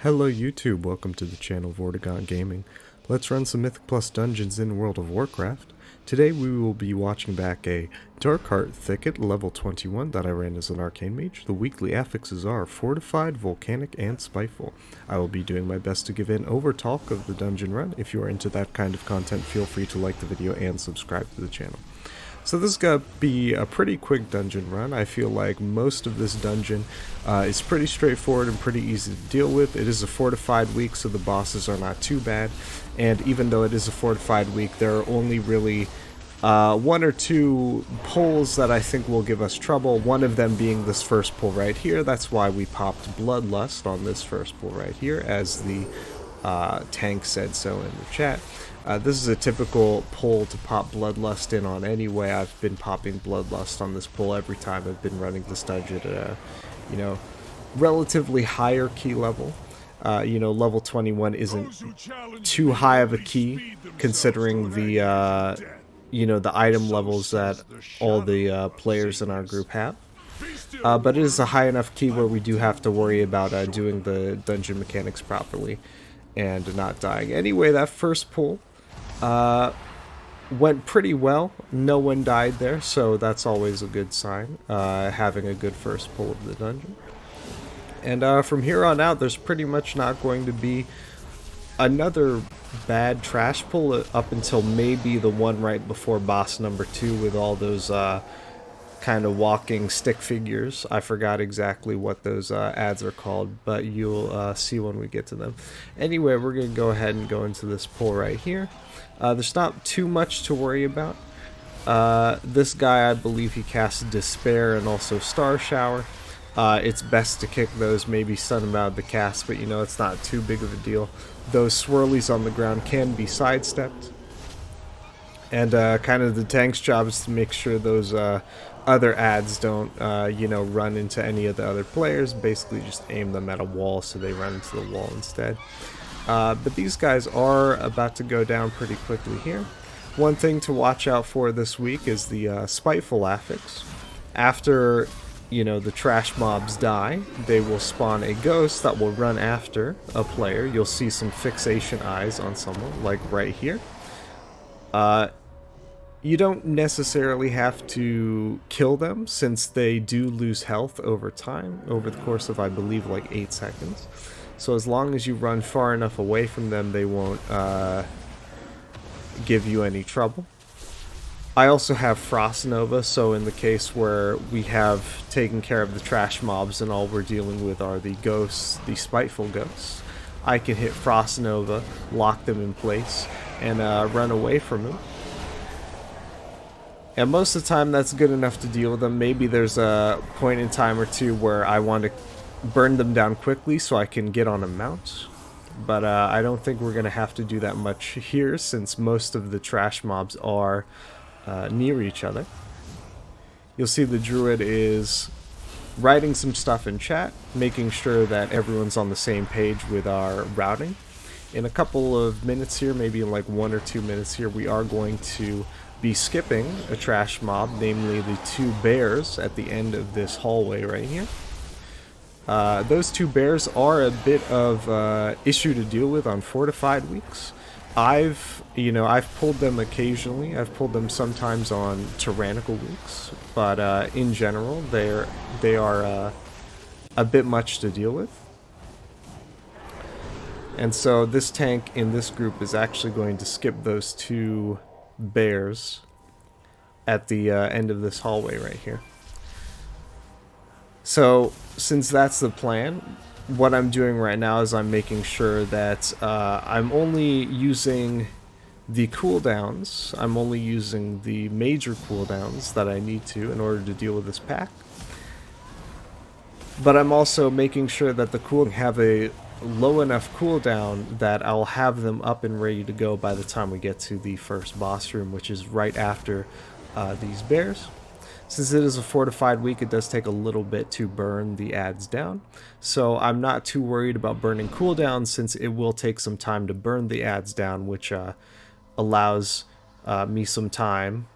Hello YouTube, welcome to the channel Vortigon Gaming. Let's run some Mythic Plus dungeons in World of Warcraft. Today we will be watching back a Darkheart Thicket level 21 that I ran as an Arcane Mage. The weekly affixes are Fortified, Volcanic, and Spiteful. I will be doing my best to give an overtalk of the dungeon run. If you are into that kind of content, feel free to like the video and subscribe to the channel. So this is going to be a pretty quick dungeon run. I feel like most of this dungeon is pretty straightforward and pretty easy to deal with. It is a fortified week, so the bosses are not too bad. And even though it is a fortified week, there are only really one or two pulls that I think will give us trouble. One of them being this first pull right here. That's why we popped Bloodlust on this first pull right here, as the tank said so in the chat. This is a typical pull to pop Bloodlust in on anyway. I've been popping Bloodlust on this pull every time I've been running this dungeon at a, relatively higher key level. Level 21 isn't too high of a key considering the, the item levels that all the players in our group have. But it is a high enough key where we do have to worry about doing the dungeon mechanics properly and not dying. Anyway, that first pull went pretty well. No one died there, so that's always a good sign, having a good first pull of the dungeon. And from here on out, there's pretty much not going to be another bad trash pull up until maybe the one right before boss number 2 with all those kind of walking stick figures. I forgot exactly what those ads are called, but you'll see when we get to them. Anyway, we're going to go ahead and go into this pull right here. There's not too much to worry about. This guy, I believe he casts Despair and also Star Shower. It's best to kick those, maybe stun him out of the cast, but it's not too big of a deal. Those swirlies on the ground can be sidestepped. And kind of the tank's job is to make sure those other ads don't, run into any of the other players. Basically just aim them at a wall so they run into the wall instead. But these guys are about to go down pretty quickly here. One thing to watch out for this week is the Spiteful affix. After, the trash mobs die, they will spawn a ghost that will run after a player. You'll see some fixation eyes on someone, like right here. You don't necessarily have to kill them, since they do lose health over time, over the course of, I believe, like 8 seconds. So as long as you run far enough away from them, they won't give you any trouble. I also have Frost Nova, so in the case where we have taken care of the trash mobs and all we're dealing with are the ghosts, the Spiteful ghosts, I can hit Frost Nova, lock them in place, and run away from them. And most of the time that's good enough to deal with them. Maybe there's a point in time or two where I want to burn them down quickly so I can get on a mount. But I don't think we're going to have to do that much here, since most of the trash mobs are near each other. You'll see the Druid is writing some stuff in chat, making sure that everyone's on the same page with our routing. In a couple of minutes here, maybe in like 1 or 2 minutes here, we are going to be skipping a trash mob, namely the 2 bears at the end of this hallway right here. Those 2 bears are a bit of issue to deal with on fortified weeks. I've pulled them occasionally. I've pulled them sometimes on tyrannical weeks, but in general, they are a bit much to deal with. And so this tank in this group is actually going to skip those 2 bears at the end of this hallway right here. So since that's the plan, what I'm doing right now is I'm making sure that I'm only using the cooldowns. I'm only using the major cooldowns that I need to in order to deal with this pack. But I'm also making sure that the cooldowns have a low enough cooldown that I'll have them up and ready to go by the time we get to the first boss room, which is right after these bears. Since it is a fortified week, it does take a little bit to burn the ads down. So I'm not too worried about burning cooldowns, since it will take some time to burn the ads down, which allows me some time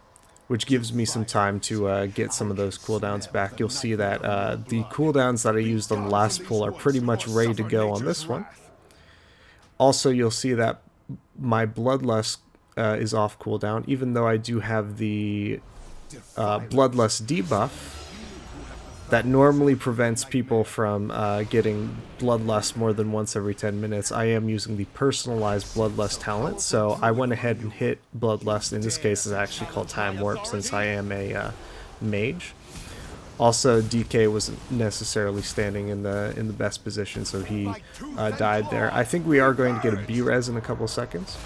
which gives me some time to get some of those cooldowns back. You'll see that the cooldowns that I used on the last pull are pretty much ready to go on this one. Also, you'll see that my Bloodlust is off cooldown, even though I do have the Bloodlust debuff that normally prevents people from getting Bloodlust more than once every 10 minutes. I am using the personalized Bloodlust talent, so I went ahead and hit Bloodlust. In this case, it's actually called Time Warp, since I am a mage. Also, DK wasn't necessarily standing in the best position, so he died there. I think we are going to get a B-res in a couple seconds,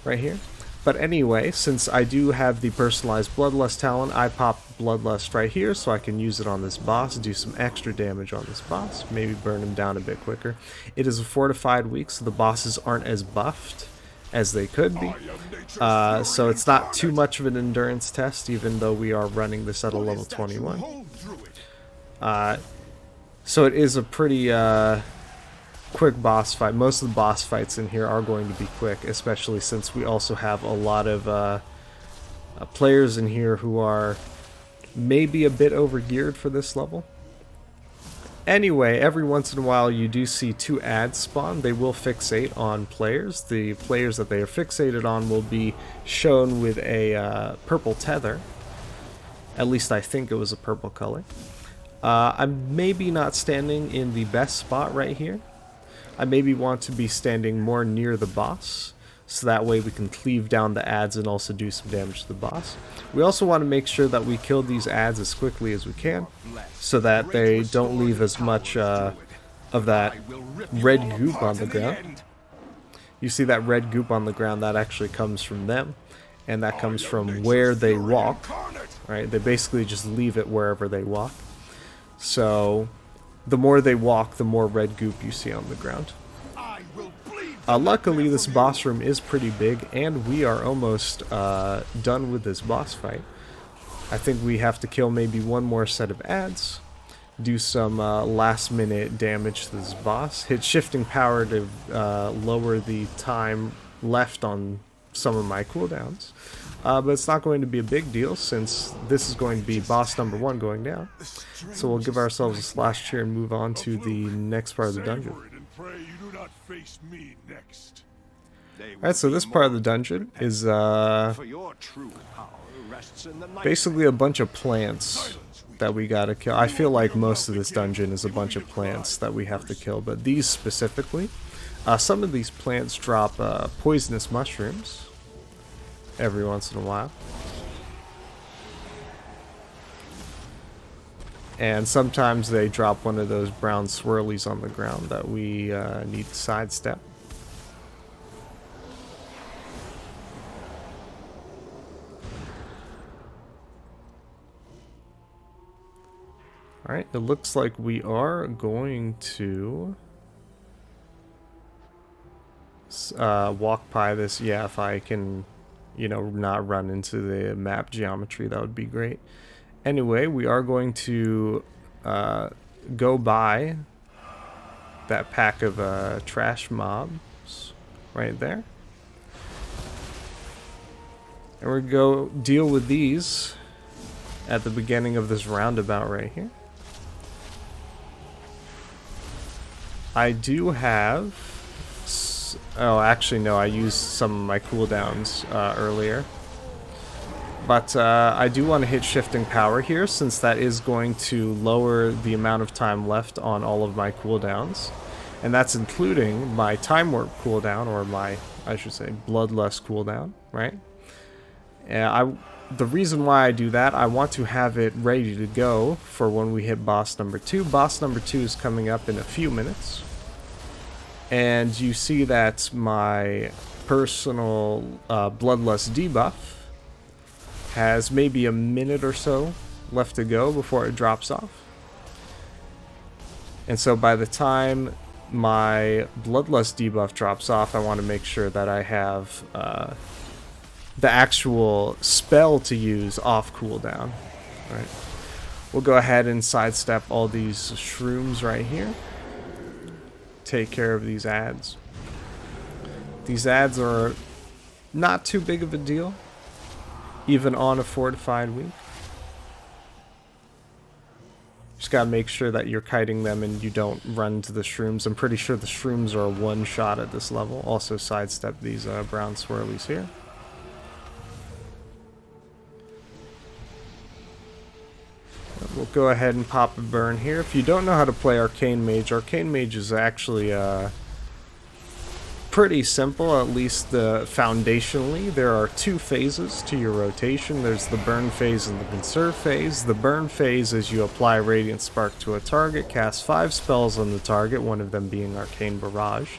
right here. But anyway, since I do have the personalized Bloodlust talent, I pop Bloodlust right here so I can use it on this boss, do some extra damage on this boss, maybe burn him down a bit quicker. It is a fortified week, so the bosses aren't as buffed as they could be. So it's not too much of an endurance test, even though we are running this at a level 21. So it is a pretty quick boss fight. Most of the boss fights in here are going to be quick, especially since we also have a lot of players in here who are maybe a bit overgeared for this level. Anyway, every once in a while you do see 2 ads spawn. They will fixate on players. The players that they are fixated on will be shown with a purple tether. At least I think it was a purple color. I'm maybe not standing in the best spot right here. I maybe want to be standing more near the boss, so that way we can cleave down the ads and also do some damage to the boss. We also want to make sure that we kill these ads as quickly as we can, so that they don't leave as much of that red goop on the ground. You see that red goop on the ground, that actually comes from them, and that comes from where they walk, right? They basically just leave it wherever they walk. So the more they walk, the more red goop you see on the ground. Luckily, this boss room is pretty big, and we are almost done with this boss fight. I think we have to kill maybe one more set of ads, do some last-minute damage to this boss, hit shifting power to lower the time left on some of my cooldowns. But it's not going to be a big deal, since this is going to be boss number 1 going down. So we'll give ourselves a slash cheer and move on to the next part of the dungeon. Alright, so this part of the dungeon is basically a bunch of plants that we gotta kill. I feel like most of this dungeon is a bunch of plants that we have to kill, but these specifically, some of these plants drop poisonous mushrooms every once in a while. And sometimes they drop one of those brown swirlies on the ground that we need to sidestep. Alright, it looks like we are going to walk by this. Yeah, if I can, you know, not run into the map geometry, that would be great. Anyway, we are going to go by that pack of trash mobs right there. And we're going to go deal with these at the beginning of this roundabout right here. I do have... Oh, actually, no, I used some of my cooldowns earlier. But I do want to hit shifting power here, since that is going to lower the amount of time left on all of my cooldowns. And that's including my Time Warp cooldown, or my, I should say, Bloodlust cooldown, right? And the reason why I do that, I want to have it ready to go for when we hit boss number 2. Boss number 2 is coming up in a few minutes. And you see that my personal Bloodlust debuff has maybe a minute or so left to go before it drops off. And so by the time my Bloodlust debuff drops off, I want to make sure that I have the actual spell to use off cooldown. Right. We'll go ahead and sidestep all these shrooms right here. Take care of these ads. These ads are not too big of a deal. even on a fortified week. Just gotta make sure that you're kiting them and you don't run into the shrooms. I'm pretty sure the shrooms are a one shot at this level. Also sidestep these brown swirlies here. We'll go ahead and pop a burn here. If you don't know how to play Arcane Mage is actually pretty simple, at least foundationally. There are two phases to your rotation. There's the burn phase and the conserve phase. The burn phase is you apply Radiant Spark to a target, cast 5 spells on the target, one of them being Arcane Barrage.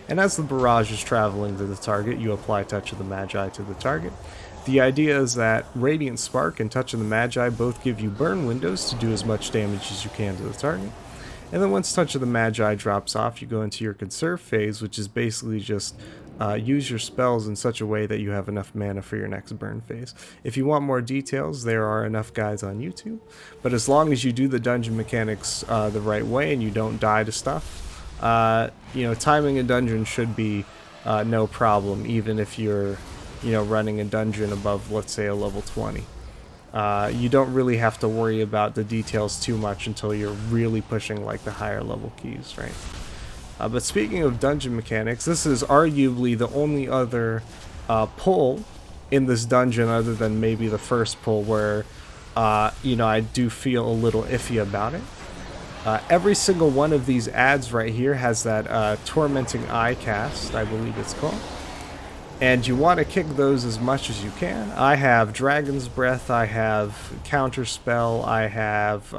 And as the barrage is traveling to the target, you apply Touch of the Magi to the target. The idea is that Radiant Spark and Touch of the Magi both give you burn windows to do as much damage as you can to the target. And then once Touch of the Magi drops off, you go into your conserve phase, which is basically just use your spells in such a way that you have enough mana for your next burn phase. If you want more details, there are enough guides on YouTube. But as long as you do the dungeon mechanics the right way and you don't die to stuff, timing a dungeon should be no problem, even if you're running a dungeon above, let's say, a level 20. You don't really have to worry about the details too much until you're really pushing like the higher level keys, right? But speaking of dungeon mechanics, this is arguably the only other pull in this dungeon other than maybe the first pull where, I do feel a little iffy about it. Every single one of these ads right here has that Tormenting Eye cast, I believe it's called. And you want to kick those as much as you can. I have Dragon's Breath, I have Counterspell, I have,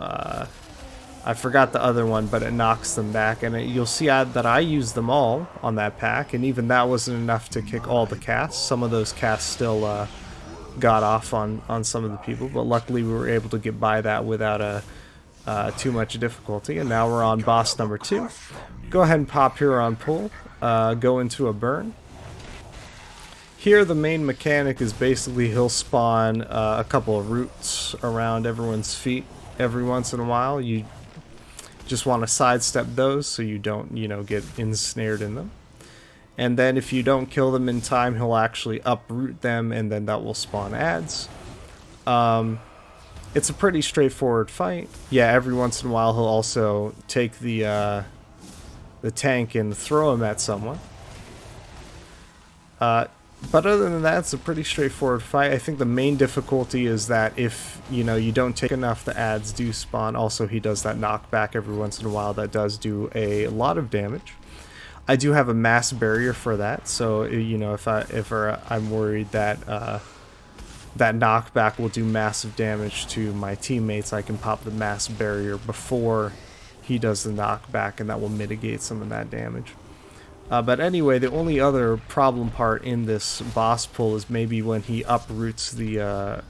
I forgot the other one, but it knocks them back. And you'll see that I use them all on that pack, and even that wasn't enough to kick all the casts. Some of those casts still got off on some of the people, but luckily we were able to get by that without too much difficulty. And now we're on boss number 2. Go ahead and pop here on pull, go into a burn. Here the main mechanic is basically he'll spawn a couple of roots around everyone's feet every once in a while. You just want to sidestep those so you don't, get ensnared in them. And then if you don't kill them in time, he'll actually uproot them and then that will spawn ads. It's a pretty straightforward fight. Yeah, every once in a while he'll also take the tank and throw him at someone. But other than that, it's a pretty straightforward fight. I think the main difficulty is that if, you don't take enough, the ads do spawn. Also, he does that knockback every once in a while that does do a lot of damage. I do have a mass barrier for that, so, if I'm worried that that knockback will do massive damage to my teammates, I can pop the mass barrier before he does the knockback, and that will mitigate some of that damage. But anyway, the only other problem part in this boss pull is maybe when he uproots the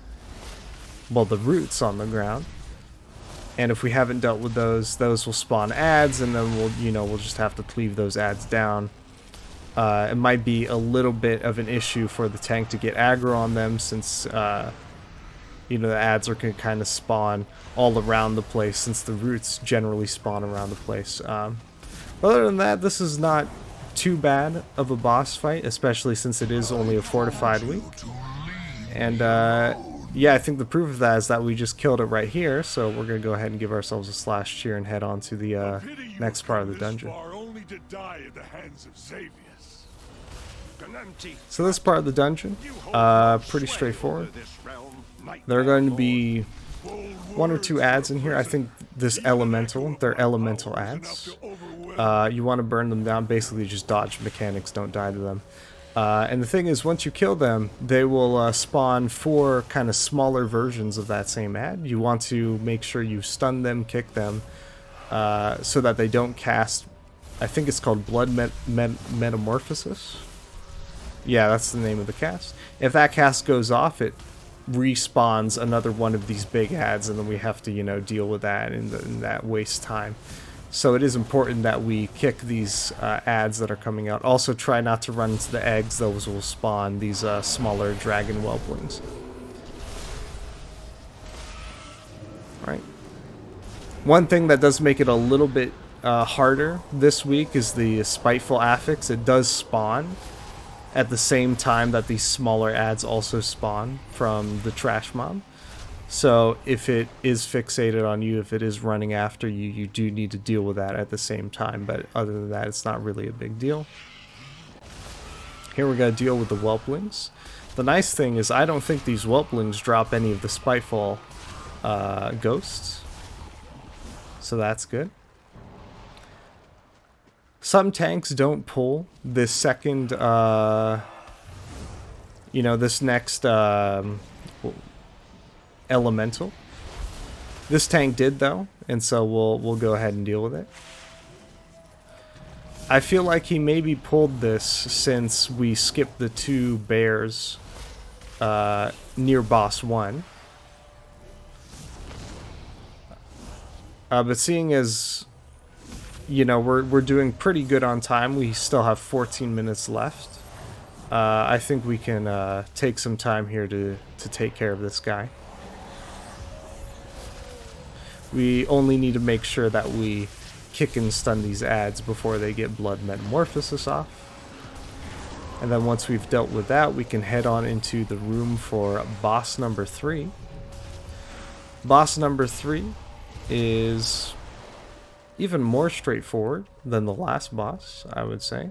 roots on the ground. And if we haven't dealt with those will spawn ads, and then we'll just have to cleave those ads down. It might be a little bit of an issue for the tank to get aggro on them, since the ads are going to kind of spawn all around the place, since the roots generally spawn around the place. Other than that, this is not too bad of a boss fight, especially since it is only a fortified week. And yeah, I think the proof of that is that we just killed it right here, so we're gonna go ahead and give ourselves a slash cheer and head on to the next part of the dungeon. So this part of the dungeon, pretty straightforward. There are going to be 1 or 2 ads in here. I think this elemental, they're elemental ads. You want to burn them down, basically just dodge mechanics, don't die to them. And the thing is, once you kill them, they will spawn 4 kind of smaller versions of that same ad. You want to make sure you stun them, kick them, so that they don't cast, I think it's called Blood Metamorphosis. Yeah, that's the name of the cast. If that cast goes off, it respawns another one of these big ads, and then we have to, deal with that, and that wastes time. So it is important that we kick these ads that are coming out. Also, try not to run into the eggs; those will spawn these smaller dragon whelplings. All right. One thing that does make it a little bit harder this week is the Spiteful Affix. It does spawn at the same time that these smaller ads also spawn from the trash mob. So if it is fixated on you, if it is running after you, you do need to deal with that at the same time. But other than that, it's not really a big deal. Here we got to deal with the whelplings. The nice thing is I don't think these whelplings drop any of the Spiteful ghosts. So that's good. Some tanks don't pull this second, this next elemental. This tank did though, and so we'll go ahead and deal with it. I feel like he maybe pulled this since we skipped the 2 bears near boss 1. But seeing as we're doing pretty good on time, we still have 14 minutes left. I think we can take some time here to take care of this guy. We only need to make sure that we kick and stun these ads before they get blood metamorphosis off. And then once we've dealt with that, we can head on into the room for boss number 3. Boss number 3 is even more straightforward than the last boss, I would say.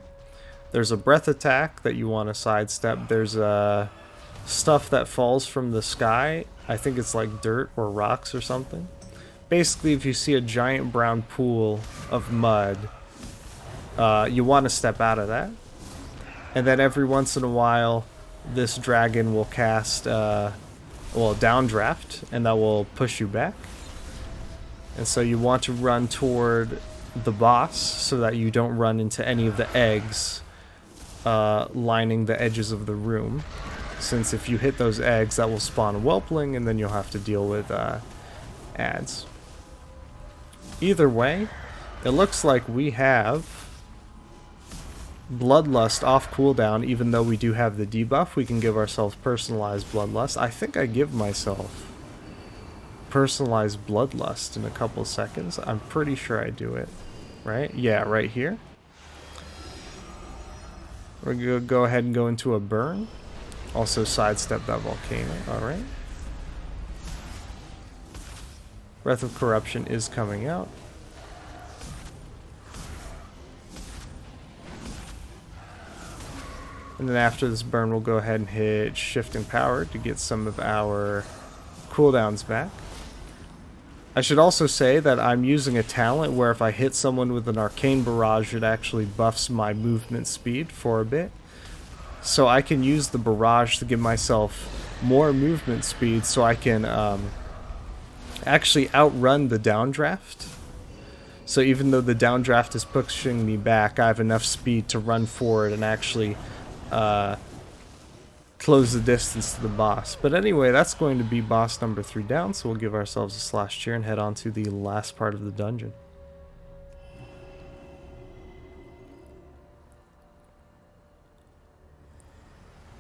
There's a breath attack that you want to sidestep. There's stuff that falls from the sky. I think it's like dirt or rocks or something. Basically, if you see a giant brown pool of mud, you want to step out of that. And then every once in a while, this dragon will cast, downdraft, and that will push you back. And so you want to run toward the boss so that you don't run into any of the eggs lining the edges of the room. Since if you hit those eggs, that will spawn a whelpling, and then you'll have to deal with ads. Either way, it looks like we have Bloodlust off cooldown. Even though we do have the debuff, we can give ourselves personalized Bloodlust. I think I give myself personalized Bloodlust in a couple seconds. I'm pretty sure I do it. Right? Yeah, right here. We're going to go ahead and go into a burn. Also sidestep that Volcanic. Alright. Breath of Corruption is coming out. And then after this burn, we'll go ahead and hit Shifting Power to get some of our cooldowns back. I should also say that I'm using a talent where if I hit someone with an Arcane Barrage, it actually buffs my movement speed for a bit. So I can use the Barrage to give myself more movement speed so I can actually outrun the downdraft. So even though the downdraft is pushing me back, I have enough speed to run forward and actually close the distance to the boss. But anyway, that's going to be boss number 3 down, so we'll give ourselves a slash cheer and head on to the last part of the dungeon.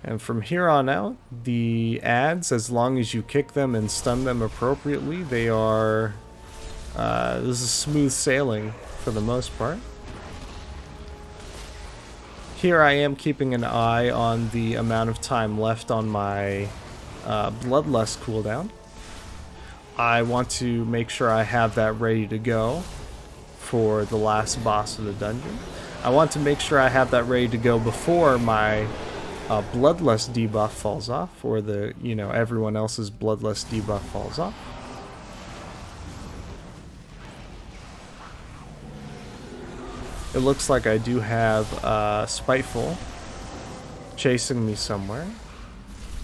And from here on out, the ads, as long as you kick them and stun them appropriately, they are this is smooth sailing for the most part. Here I am keeping an eye on the amount of time left on my Bloodlust cooldown. I want to make sure I have that ready to go for the last boss of the dungeon. I want to make sure I have that ready to go before my Bloodlust debuff falls off, or the, everyone else's Bloodlust debuff falls off. It looks like I do have Spiteful chasing me somewhere.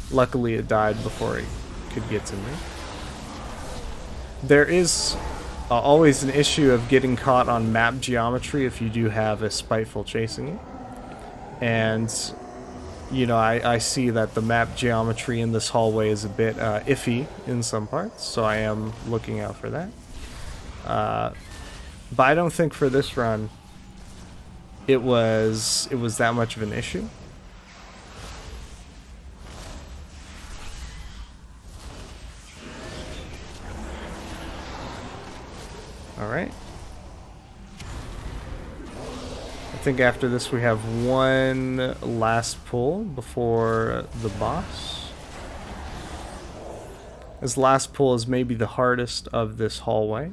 Luckily it died before it could get to me. There is always an issue of getting caught on map geometry if you do have a Spiteful chasing you. And I see that the map geometry in this hallway is a bit iffy in some parts, so I am looking out for that. But I don't think for this run it was that much of an issue. All right. think after this we have one last pull before the boss. This last pull is maybe the hardest of this hallway,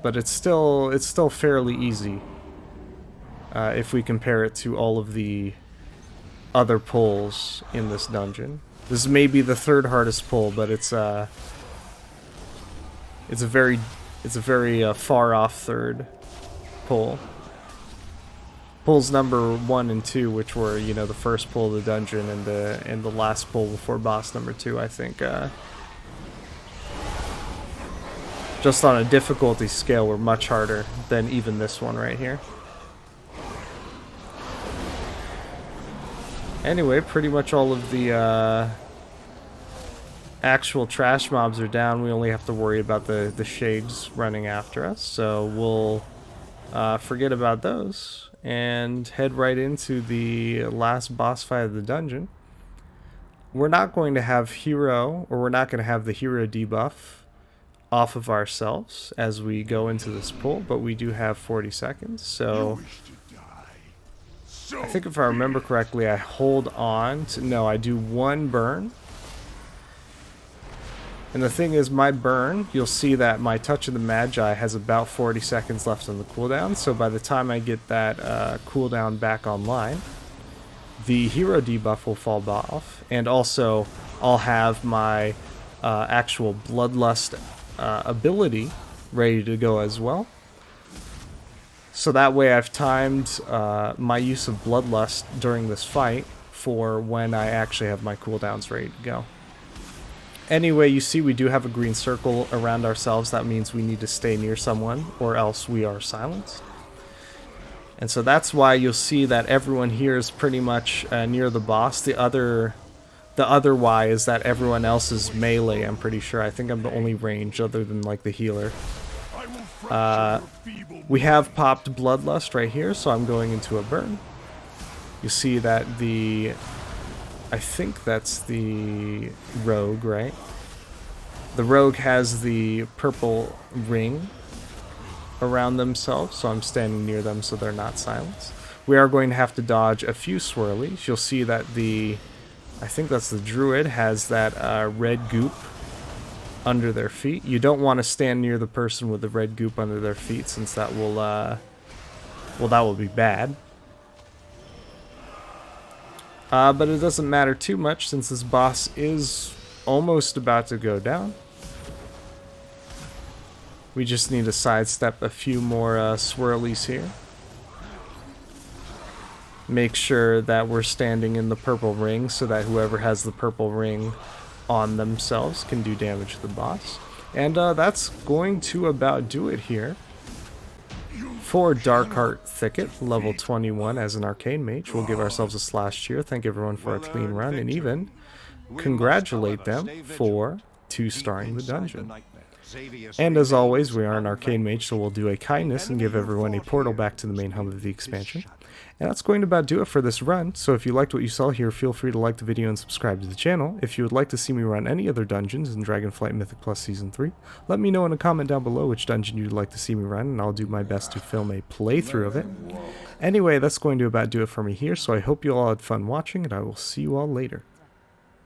but it's still fairly easy if we compare it to all of the other pulls in this dungeon. This is maybe the third hardest pull, but it's a very far off third pull. Pulls number 1 and 2, which were, you know, the first pull of the dungeon and the last pull before boss number 2, I think just on a difficulty scale were much harder than even this one right here. Anyway, pretty much all of the actual trash mobs are down. We only have to worry about the shades running after us, so we'll forget about those and head right into the last boss fight of the dungeon. We're not going to have hero, or we're not going to have the hero debuff off of ourselves as we go into this pull, but we do have 40 seconds, so I think if I remember correctly, I hold on to, no, I do one burn. And the thing is, my burn, you'll see that my Touch of the Magi has about 40 seconds left on the cooldown, so by the time I get that cooldown back online, the hero debuff will fall off, and also I'll have my actual Bloodlust ability ready to go as well. So that way I've timed my use of Bloodlust during this fight for when I actually have my cooldowns ready to go. Anyway, you see we do have a green circle around ourselves. That means we need to stay near someone or else we are silenced. And so that's why you'll see that everyone here is pretty much near the boss. The other why is that everyone else is melee, I'm pretty sure. I think I'm the only range other than like the healer. We have popped Bloodlust right here, so I'm going into a burn. You see that I think that's the rogue, right? The rogue has the purple ring around themselves, so I'm standing near them so they're not silenced. We are going to have to dodge a few swirlies. You'll see that I think that's the druid, has that red goop under their feet. You don't want to stand near the person with the red goop under their feet, since that will, well, that will be bad. But it doesn't matter too much since this boss is almost about to go down. We just need to sidestep a few more swirlies here. Make sure that we're standing in the purple ring so that whoever has the purple ring on themselves can do damage to the boss. And that's going to about do it here for Darkheart Thicket, level 21 as an Arcane Mage. We'll give ourselves a slash cheer, thank everyone for a clean run, and even congratulate them for 2-starring the dungeon. And as always, we are an Arcane Mage, so we'll do a kindness and give everyone a portal back to the main hub of the expansion. And that's going to about do it for this run, so if you liked what you saw here, feel free to like the video and subscribe to the channel. If you would like to see me run any other dungeons in Dragonflight Mythic Plus Season 3, let me know in a comment down below which dungeon you'd like to see me run, and I'll do my best to film a playthrough of it. Anyway, that's going to about do it for me here, so I hope you all had fun watching, and I will see you all later.